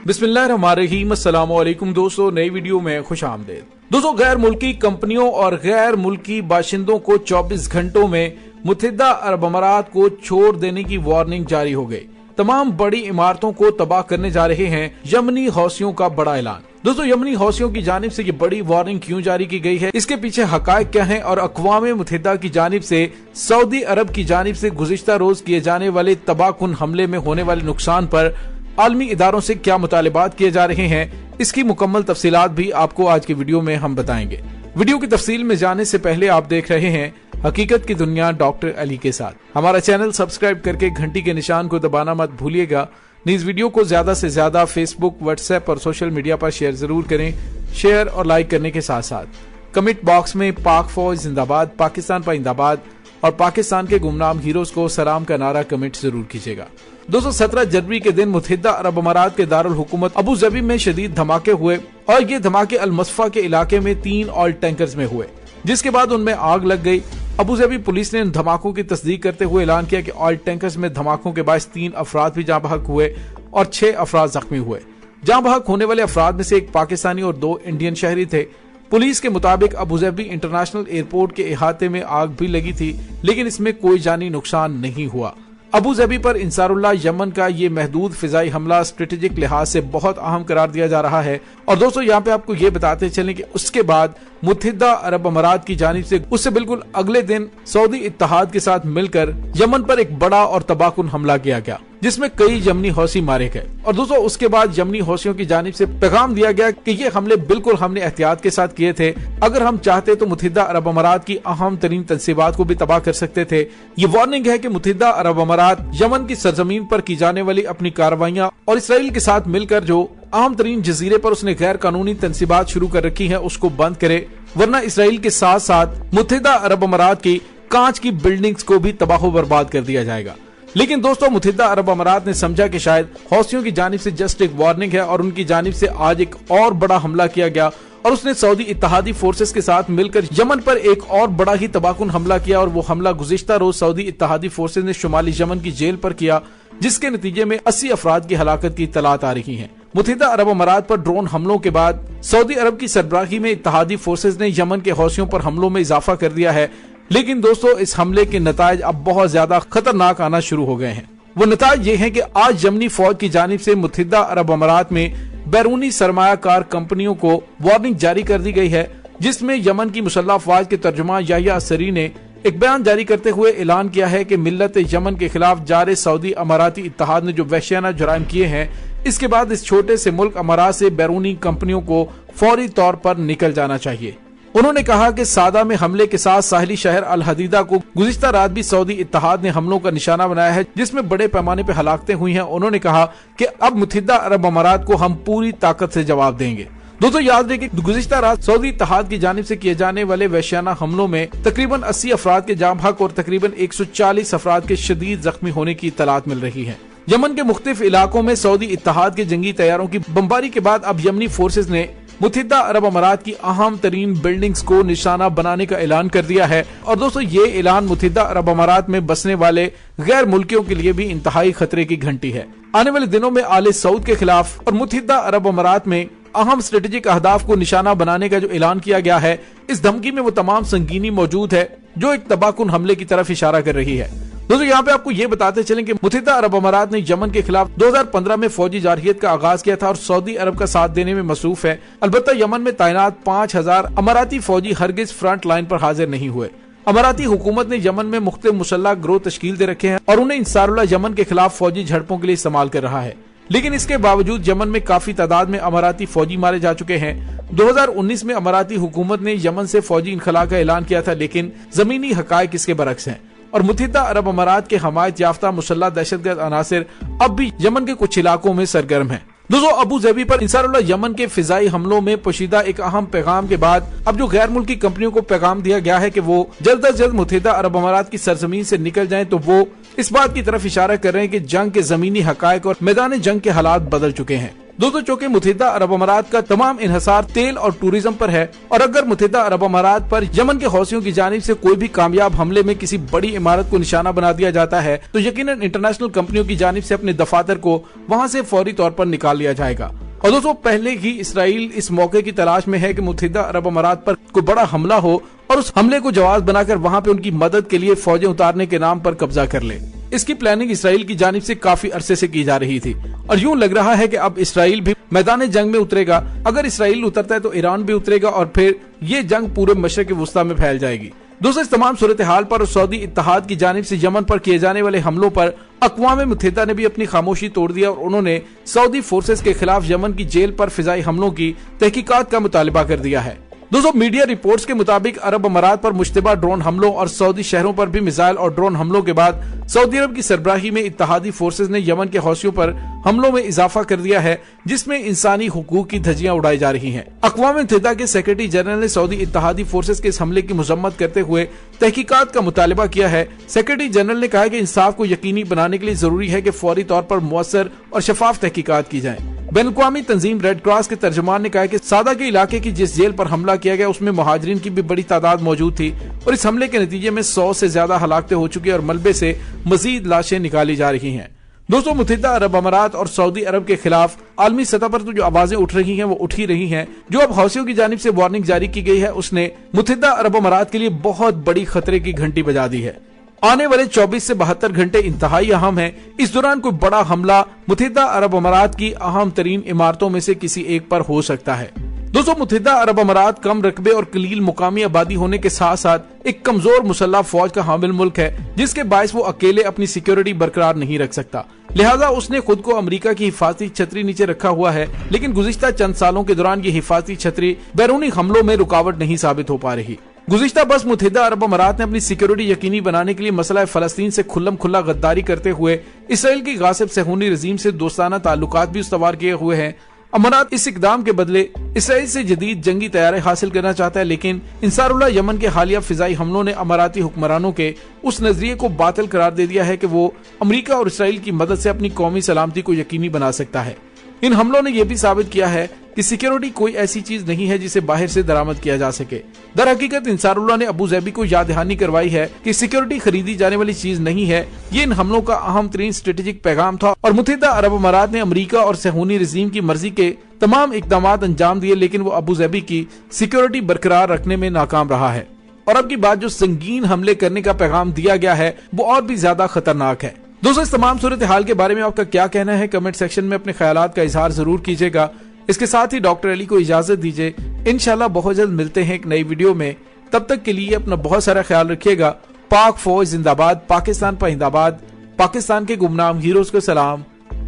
बिस्मिल्लाहिर्रहमानिर्रहीम, अस्सलाम वालेकुम दोस्तों, नई वीडियो में खुश आमदीद। दोस्तों, गैर मुल्की कंपनियों और गैर मुल्की बाशिंदों को 24 घंटों में मुत्तहिदा अरब अमारात को छोड़ देने की वार्निंग जारी हो गई। तमाम बड़ी इमारतों को तबाह करने जा रहे हैं यमनी हौसियों का बड़ा ऐलान। दोस्तों, यमनी हौसियों की जानिब से ये बड़ी वार्निंग क्यों जारी की गई है, इसके पीछे हकायक क्या हैं और अक़वाम मुत्तहिदा की जानिब से सऊदी अरब की जानिब से गुज़िश्ता रोज किए जाने वाले तबाहकुन हमले में होने वाले नुकसान पर आलमी इदारों से क्या मुतालिबात किए जा रहे हैं, इसकी मुकम्मल तफसीलात भी आपको आज की वीडियो में हम बताएंगे। वीडियो की तफसील में जाने से पहले आप देख रहे हैं हकीकत की दुनिया डॉक्टर अली के साथ। हमारा चैनल सब्सक्राइब करके घंटी के निशान को दबाना मत भूलिएगा। इस वीडियो को ज्यादा से ज्यादा फेसबुक, व्हाट्सएप और सोशल मीडिया पर शेयर जरूर करें। शेयर और लाइक करने के साथ साथ कमेंट बॉक्स में पाक फौज जिंदाबाद, पाकिस्तान पाइंदाबाद और पाकिस्तान के गुमनाम हीरोज को सलाम का नारा कमेंट जरूर कीजिएगा। दोस्तों, 17 जनवरी के दिन मुत्तहिदा अरब अमारात के दारुल हुकूमत अबू धाबी में शदीद धमाके हुए और ये धमाके अल मसफा के इलाके में 3 ऑयल टैंकर्स में हुए, जिसके बाद उनमें आग लग गई। अबू धाबी पुलिस ने इन धमाकों की तस्दीक करते हुए ऐलान किया कि ऑयल टैंकर्स में धमाकों के बायस 3 अफराद भी जाँ बहक हुए और 6 अफराद जख्मी हुए। जाँ बहक होने वाले अफराद में से एक पाकिस्तानी और 2 इंडियन शहरी थे। पुलिस के मुताबिक अबू धाबी इंटरनेशनल एयरपोर्ट के अहाते में आग भी लगी थी, लेकिन इसमें कोई जानी नुकसान नहीं हुआ। अबू धाबी पर इंसारुल्लाह यमन का ये महदूद फिजाई हमला स्ट्रेटेजिक लिहाज से बहुत अहम करार दिया जा रहा है। और दोस्तों, यहाँ पे आपको ये बताते चलें कि उसके बाद मुत्तहिदा अरब अमारात की जानिब से उससे बिल्कुल अगले दिन सऊदी इत्तेहाद के साथ मिलकर यमन पर एक बड़ा और तबाहकुन हमला किया गया, जिसमें कई यमनी हौसी मारे गए। और दोस्तों, उसके बाद यमनी हौसियों की जानिब से पैगाम दिया गया कि ये हमले बिल्कुल हमने एहतियात के साथ किए थे। अगर हम चाहते तो मुत्तहिदा अरब अमारात की अहम तरीन तंसीबात को भी तबाह कर सकते थे। ये वार्निंग है कि मुत्तहिदा अरब अमारात यमन की सरजमीन पर की जाने वाली अपनी कार्रवाइयां और इसराइल के साथ मिलकर जो अहम तरीन जजीरे पर उसने गैर कानूनी तंसीबात शुरू कर रखी है उसको बंद करे, वरना इसराइल के साथ साथ मुत्तहिदा अरब अमारात की कांच की बिल्डिंग्स को भी तबाह बर्बाद कर दिया जाएगा। लेकिन दोस्तों, मुत्तहिदा अरब अमारात ने समझा कि शायद हौसियों की जानिब से जस्ट एक वार्निंग है और उनकी जानिब से आज एक और बड़ा हमला किया गया और उसने सऊदी इत्तेहादी फोर्सेस के साथ मिलकर यमन पर एक और बड़ा ही तबाहकुन हमला किया। और वो हमला गुज़िश्ता रोज सऊदी इत्तेहादी फोर्सेस ने शुमाली यमन की जेल पर किया, जिसके नतीजे में 80 अफराद की हलाकत की इत्तलात आ रही हैं। मुत्तहिदा अरब अमारात पर ड्रोन हमलों के बाद सऊदी अरब की सरबराही में इत्तेहादी फोर्सेस ने यमन के हौसियों पर हमलों में इजाफा कर दिया है। लेकिन दोस्तों, इस हमले के नतायज अब बहुत ज्यादा खतरनाक आना शुरू हो गए हैं। वो नतायज ये हैं कि आज यमनी फौज की जानिब से मुत्तहिदा अरब अमारात में बैरूनी सरमायाकार कंपनियों को वार्निंग जारी कर दी गई है, जिसमें यमन की मुसल्लह अफवाज के तर्जुमान याह्या असरी ने एक बयान जारी करते हुए ऐलान किया है कि मिल्लत यमन के खिलाफ जारे सऊदी अमाराती इत्तेहाद ने जो वहशियाना जुराइम किए हैं, इसके बाद इस छोटे से मुल्क अमारात से बैरूनी कंपनियों को फौरी तौर पर निकल जाना चाहिए। उन्होंने कहा कि सादा में हमले के साथ साहिली शहर अल हदीदा को गुज़िश्ता रात भी सऊदी इत्तेहाद ने हमलों का निशाना बनाया है, जिसमें बड़े पैमाने पर हलाकतें हुई हैं। उन्होंने कहा कि अब मुत्तहिदा अरब अमारात को हम पूरी ताकत से जवाब देंगे। दोस्तों, याद रहे कि गुज़िश्ता रात सऊदी इत्तेहाद की जानिब से किए जाने वाले वहशियाना हमलों में तकरीबन 80 अफराद के जाँ बहक और तकरीबन 140 अफराद के शदीद जख्मी होने की इत्तलात मिल रही है। यमन के मुख्तलिफ इलाकों में सऊदी इत्तेहाद के जंगी तैयारों की बमबारी के बाद अब यमनी फोर्सेस ने मुत्तहिदा अरब अमारात की अहम तरीन बिल्डिंग्स को निशाना बनाने का ऐलान कर दिया है। और दोस्तों, ये ऐलान मुत्तहिदा अरब अमारात में बसने वाले गैर मुल्कियों के लिए भी इंतहाई खतरे की घंटी है। आने वाले दिनों में आले सऊद के खिलाफ और मुत्तहिदा अरब अमारात में अहम स्ट्रेटेजिक अहदाफ को निशाना बनाने का जो ऐलान किया गया है, इस धमकी में वो तमाम संगीनी मौजूद है जो एक तबाहकुन हमले की तरफ इशारा कर रही है। दोस्तों, यहाँ पे आपको ये बताते चलें कि मुत्तहिदा अरब अमारात ने यमन के खिलाफ 2015 में फौजी जारहियत का आगाज किया था और सऊदी अरब का साथ देने में मसरूफ है। अलबत्ता यमन में तैनात 5000 अमाराती फौजी हरगिज फ्रंट लाइन पर हाजिर नहीं हुए। अमाराती हुकूमत ने यमन में मुख्तलिफ मुसल्लह गिरोह तश्कील दे रखे हैं और उन्हें इंसारुल्लाह यमन के खिलाफ फौजी झड़पों के लिए इस्तेमाल कर रहा है। लेकिन इसके बावजूद यमन में काफी तादाद में अमाराती फौजी मारे जा चुके हैं। 2019 में अमाराती हुकूमत ने यमन से फौजी इनखला का ऐलान किया था, लेकिन जमीनी हकायक इसके बरक्स हैं और मुत्तहिदा अरब अमारात के हमायत याफ्ता मुसल्लह दहशतगर्द अनासिर अब भी यमन के कुछ इलाकों में सरगर्म हैं। दोस्तों, अबू धाबी पर इंसारुल्लाह यमन के फिजाई हमलों में पोशीदा एक अहम पैगाम के बाद अब जो गैर मुल्की कंपनियों को पैगाम दिया गया है कि वो जल्द अज जल्द मुत्तहिदा अरब अमारात की सरजमीन से निकल जाएं, तो वो इस बात की तरफ इशारा कर रहे हैं कि जंग के जमीनी हकायक और मैदान जंग के हालात बदल चुके हैं। दोस्तों चूंकि मुत्तहिदा अरब अमारात का तमाम इन्हिसार तेल और टूरिज्म पर है और अगर मुत्तहिदा अरब अमारात पर यमन के हौसियों की जानिब से कोई भी कामयाब हमले में किसी बड़ी इमारत को निशाना बना दिया जाता है तो यकीनन इंटरनेशनल कंपनियों की जानिब से अपने दफातर को वहां से फौरी तौर पर निकाल लिया जाएगा। और दोस्तों पहले ही इसराइल इस मौके की तलाश में है कि मुत्तहिदा अरब अमारात पर कोई बड़ा हमला हो और उस हमले को जवाब बनाकर वहां पे उनकी मदद के लिए फौजें उतारने के नाम पर कब्जा कर ले। इसकी प्लानिंग इसराइल की जानिब से काफी अरसे से की जा रही थी और यूं लग रहा है कि अब इसराइल भी मैदान जंग में उतरेगा। अगर इसराइल उतरता है तो ईरान भी उतरेगा और फिर ये जंग पूरे मशरिक वुस्ता में फैल जाएगी। दोस्तों इस तमाम सूरत हाल पर सऊदी इत्तेहाद की जानिब से यमन पर किए जाने वाले हमलों पर अक़वाम मुत्तहिदा ने भी अपनी खामोशी तोड़ दिया और उन्होंने सऊदी फोर्सेस के खिलाफ यमन की जेल पर फिजाई हमलों की तहकीकात का मुतालिबा कर दिया है। दोस्तों मीडिया रिपोर्ट्स के मुताबिक अरब अमारात पर मुश्तबा ड्रोन हमलों और सऊदी शहरों पर भी मिसाइल और ड्रोन हमलों के बाद सऊदी अरब की सरबराही में इत्तेहादी फोर्सेस ने यमन के हौसियों पर हमलों में इजाफा कर दिया है जिसमें इंसानी हुकूक की धज्जियां उड़ाई जा रही हैं। अक़वाम मुत्तहिदा के सेक्रेटरी जनरल ने सऊदी इत्तेहादी फोर्सेस के इस हमले की मजम्मत करते हुए तहकीकात का मुतालिबा किया है। सेक्रेटरी जनरल ने कहा कि इंसाफ को यकीनी बनाने के लिए जरूरी है कि फौरी तौर पर मुअस्सर और शफाफ तहकीकात की जाए। बैनुल-अक़वामी तंजीम रेड क्रॉस के तर्जुमान ने कहा कि सादा के इलाके की जिस जेल पर हमला किया गया उसमें मुहाजिरीन की भी बड़ी तादाद मौजूद थी और इस हमले के नतीजे में 100 से ज्यादा हलाकतें हो चुकी है और मलबे से मजीद लाशें निकाली जा रही हैं। दोस्तों मुत्तहिदा अरब अमारात और सऊदी अरब के खिलाफ आलमी सतह पर तो जो आवाजें उठ रही हैं वो उठ ही रही हैं। जो अब हौसियों की जानिब से वार्निंग जारी की गई है उसने मुत्तहिदा अरब अमारात के लिए बहुत बड़ी खतरे की घंटी बजा दी है। आने वाले 24 से 72 घंटे इंतहाई अहम है। इस दौरान कोई बड़ा हमला मुत्तहिदा अरब अमारात की अहम तरीन इमारतों में से किसी एक पर हो सकता है। दोस्तों मुत्तहिदा अरब अमारात कम रकबे और कलील मुकामी आबादी होने के साथ साथ एक कमजोर मुसल्लह फौज का हामिल मुल्क है जिसके बायस वो अकेले अपनी सिक्योरिटी बरकरार नहीं रख सकता। लिहाजा उसने खुद को अमेरिका की हिफाजती छतरी नीचे रखा हुआ है लेकिन गुज़िश्ता चंद सालों के दौरान ये हिफाजती छतरी बैरूनी हमलों में रुकावट नहीं साबित हो पा रही। गुज़िश्ता बस मुत्तहिदा अरब अमारात ने अपनी सिक्योरिटी यकीनी बनाने के लिए मसला फ़लस्तीन से खुल्लम खुल्ला गद्दारी करते हुए इसराइल की गासिब सहूनी रजीम से दोस्ताना ताल्लुकात भी उस्तवार किए हुए हैं। अमारात इस इकदाम के बदले इसराइल से जदीद जंगी तैयारी हासिल करना चाहता है लेकिन इंसारुल्लाह यमन के हालिया फिजाई हमलों ने अमाराती हुक्मरानों के उस नजरिए को बातिल करार दे दिया है कि वो अमेरिका और इसराइल की मदद से अपनी कौमी सलामती को यकीनी बना सकता है। इन हमलों ने यह भी साबित किया है कि सिक्योरिटी कोई ऐसी चीज नहीं है जिसे बाहर से दरामद किया जा सके। दर हकीकत इंसारुल्लाह ने अबू ज़ैबी को याद दहानी करवाई है कि सिक्योरिटी खरीदी जाने वाली चीज नहीं है। ये इन हमलों का अहम तरीन स्ट्रेटेजिक पैगाम था और मुत्तहिदा अरब अमारात ने अमेरिका और सहूनी रजीम की मर्जी के तमाम इकदाम अंजाम दिए लेकिन वो अबू ज़ैबी की सिक्योरिटी बरकरार रखने में नाकाम रहा है। और अब की बात जो संगीन हमले करने का पैगाम दिया गया है वो और भी ज्यादा खतरनाक है। दोस्तों इस तमाम सूरत हाल के बारे में आपका क्या कहना है कमेंट सेक्शन में अपने ख्यालात का इजहार जरूर कीजिएगा। इसके साथ ही डॉक्टर अली को इजाजत दीजिए। इंशाल्लाह बहुत जल्द मिलते हैं एक नई वीडियो में। तब तक के लिए अपना बहुत सारा ख्याल रखिएगा। पाक फौज जिंदाबाद, पाकिस्तान पाइंदाबाद, पाकिस्तान के गुमनाम हीरोज को सलाम।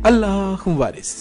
अल्लाह वारिस।